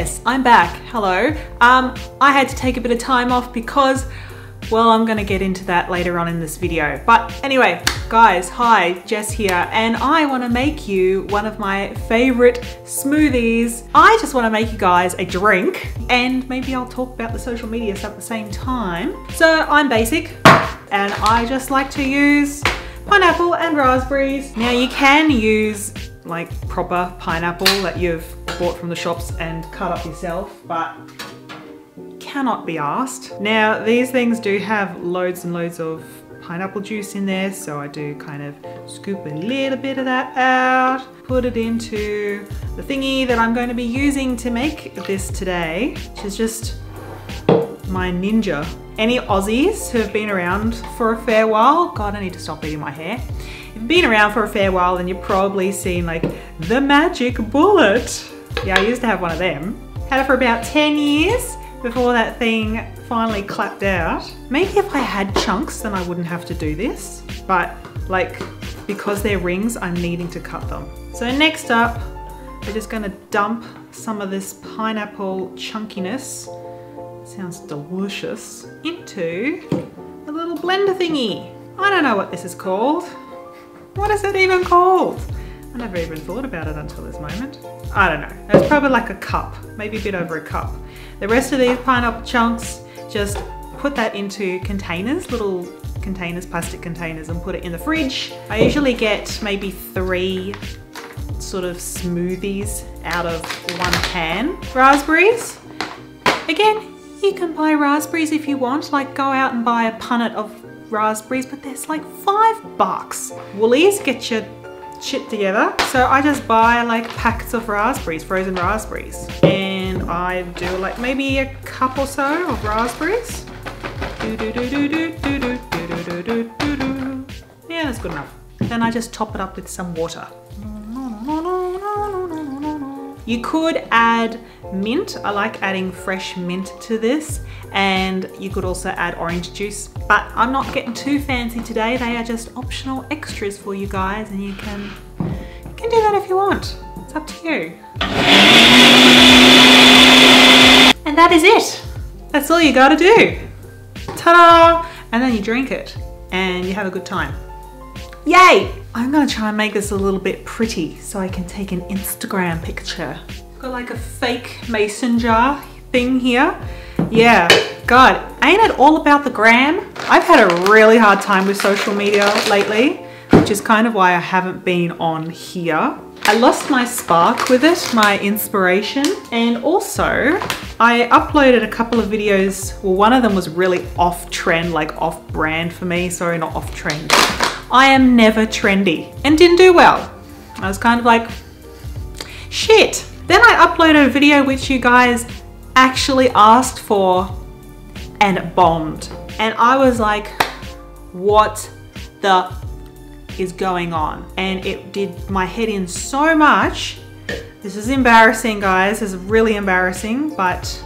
Yes, I'm back. Hello. I had to take a bit of time off because, well, I'm gonna get into that later on in this video. But anyway, guys, hi, Jess here, and I wanna make you one of my favorite smoothies. I just wanna make you guys a drink, and maybe I'll talk about the social media stuff at the same time. So I'm basic, and I just like to use pineapple and raspberries. Now you can use like proper pineapple that you've bought from the shops and cut up yourself, but cannot be asked. Now these things do have loads and loads of pineapple juice in there, so I do kind of scoop a little bit of that out, put it into the thingy that I'm going to be using to make this today, which is just my Ninja. Any Aussies who have been around for a fair while, God, I need to stop eating my hair. If you've been around for a fair while, then you've probably seen like the magic bullet. Yeah, I used to have one of them. Had it for about 10 years before that thing finally clapped out. Maybe if I had chunks, then I wouldn't have to do this. But like, because they're rings, I'm needing to cut them. So next up, we're just gonna dump some of this pineapple chunkiness, sounds delicious, into a little blender thingy. I don't know what this is called. What is it even called? I never even thought about it until this moment. I don't know. It's probably like a cup, maybe a bit over a cup. The rest of these pineapple chunks, just put that into containers, little containers, plastic containers, and put it in the fridge. I usually get maybe 3 sort of smoothies out of one can. Raspberries. Again, you can buy raspberries if you want, like go out and buy a punnet of raspberries, but there's like $5. Woolies, get your shit together. So I just buy like packets of raspberries, frozen raspberries, and I do like maybe a cup or so of raspberries. Yeah, that's good enough. Then I just top it up with some water. You could add mint. I like adding fresh mint to this, and you could also add orange juice, but I'm not getting too fancy today. They are just optional extras for you guys, and you can do that if you want. It's up to you. And that is it. That's all you gotta do. Ta-da! And then you drink it and you have a good time. Yay! I'm gonna try and make this a little bit pretty so I can take an Instagram picture. Got like a fake mason jar thing here. Yeah, God, ain't it all about the gram? I've had a really hard time with social media lately, which is kind of why I haven't been on here. I lost my spark with it, my inspiration, and also I uploaded a couple of videos. Well, one of them was really off trend, like off brand for me. Sorry, not off trend. I am never trendy, and didn't do well. I was kind of like, shit. Then I uploaded a video which you guys actually asked for, and it bombed. And I was like, what the is going on? And it did my head in so much. This is embarrassing, guys. This is really embarrassing, but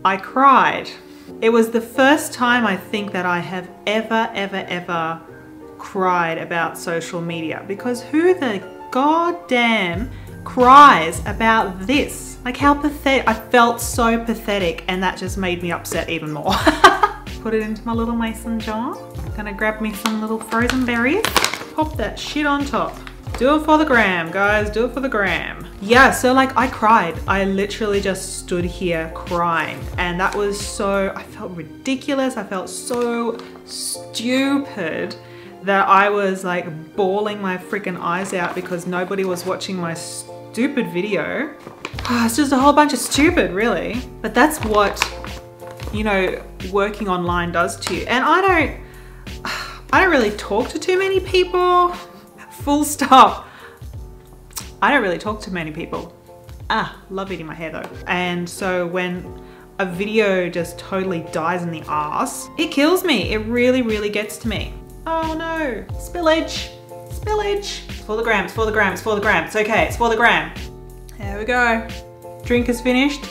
I cried. It was the first time I think that I have ever cried about social media, because who the goddamn cries about this? Like, how pathetic. I felt so pathetic, and that just made me upset even more. Put it into my little mason jar. Gonna grab me some little frozen berries. Pop that shit on top. Do it for the gram, guys, do it for the gram. Yeah, so like I cried. I literally just stood here crying, and that was so, I felt ridiculous. I felt so stupid that I was like bawling my freaking eyes out because nobody was watching my stupid video. It's just a whole bunch of stupid, really. But that's what, you know, working online does to you. And I don't really talk to too many people. Full stop. I don't really talk to many people. Love eating my hair though. And so when a video just totally dies in the ass, it kills me. It really gets to me. Oh no, spillage, spillage. It's for the gram, it's for the gram, it's for the gram. It's okay, it's for the gram. There we go. Drink is finished.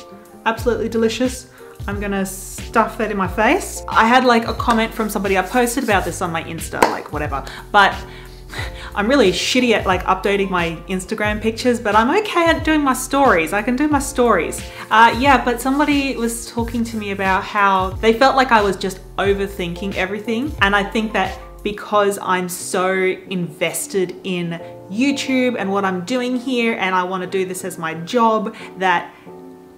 Absolutely delicious. I'm gonna stuff that in my face. I had like a comment from somebody. I posted about this on my Insta, like whatever, but I'm really shitty at like updating my Instagram pictures, but I'm okay at doing my stories. I can do my stories. Yeah, but somebody was talking to me about how they felt like I was just overthinking everything. And I think that because I'm so invested in YouTube and what I'm doing here, and I want to do this as my job, that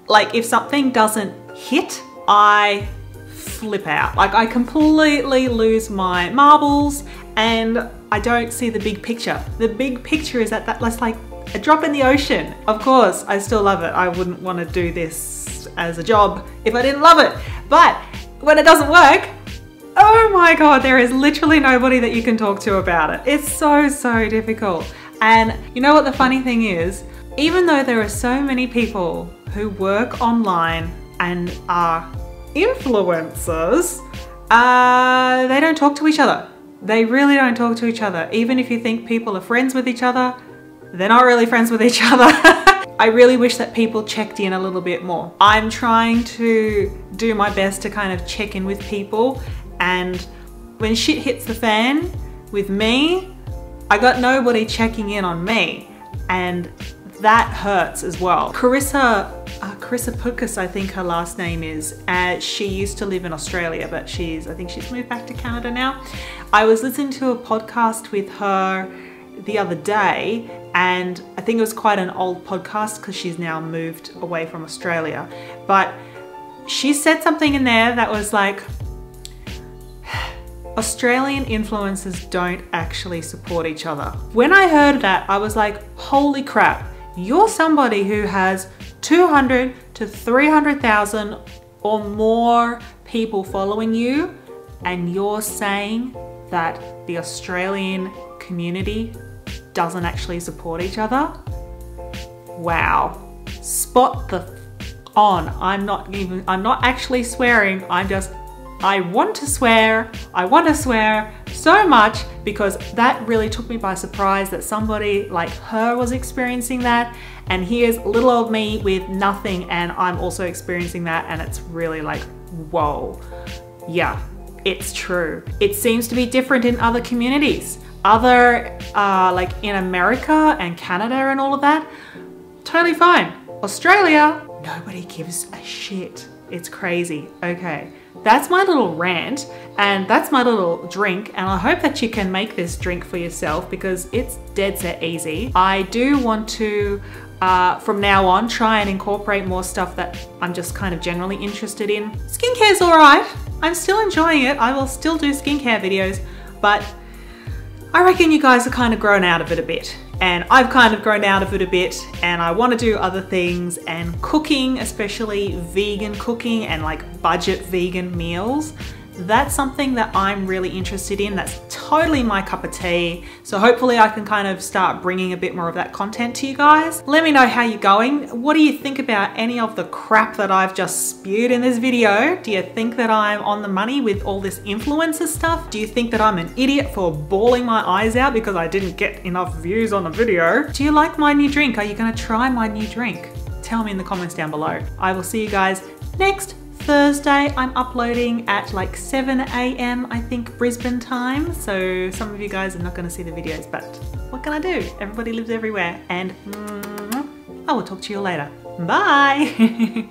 like if something doesn't hit, I flip out. Like I completely lose my marbles and I don't see the big picture. The big picture is that's like a drop in the ocean. Of course, I still love it. I wouldn't want to do this as a job if I didn't love it. But when it doesn't work, oh my God, there is literally nobody that you can talk to about it. It's so difficult. And you know what the funny thing is? Even though there are so many people who work online and are influencers, they don't talk to each other. They really don't talk to each other. Even if you think people are friends with each other, they're not really friends with each other. I really wish that people checked in a little bit more. I'm trying to do my best to kind of check in with people, and when shit hits the fan with me, I got nobody checking in on me, and that hurts as well. Carissa Pukas, I think her last name is. She used to live in Australia, but I think she's moved back to Canada now. I was listening to a podcast with her the other day, and I think it was quite an old podcast because she's now moved away from Australia. But she said something in there that was like, Australian influencers don't actually support each other. When I heard that, I was like, holy crap, you're somebody who has 200 to 300,000 or more people following you, and you're saying that the Australian community doesn't actually support each other? Wow. Spot the on. I'm not actually swearing. I want to swear so much, because that really took me by surprise that somebody like her was experiencing that, and here's little old me with nothing and I'm also experiencing that, and it's really like, whoa. Yeah, it's true. It seems to be different in other communities. Like in America and Canada and all of that, totally fine. Australia, nobody gives a shit. It's crazy. Okay, that's my little rant and that's my little drink, and I hope that you can make this drink for yourself because it's dead set easy. I do want to, from now on, try and incorporate more stuff that I'm just kind of generally interested in. Skincare's alright. I'm still enjoying it. I will still do skincare videos, but I reckon you guys are kind of grown out of it a bit, and I've kind of grown out of it a bit, and I want to do other things, and cooking, especially vegan cooking and like budget vegan meals. That's something that I'm really interested in. That's totally my cup of tea. So hopefully I can kind of start bringing a bit more of that content to you guys. Let me know how you're going. What do you think about any of the crap that I've just spewed in this video? Do you think that I'm on the money with all this influencer stuff? Do you think that I'm an idiot for bawling my eyes out because I didn't get enough views on the video? Do you like my new drink? Are you gonna try my new drink? Tell me in the comments down below. I will see you guys next Thursday. I'm uploading at like 7 AM, I think, Brisbane time. So some of you guys are not going to see the videos, but what can I do? Everybody lives everywhere, and I will talk to you later. Bye.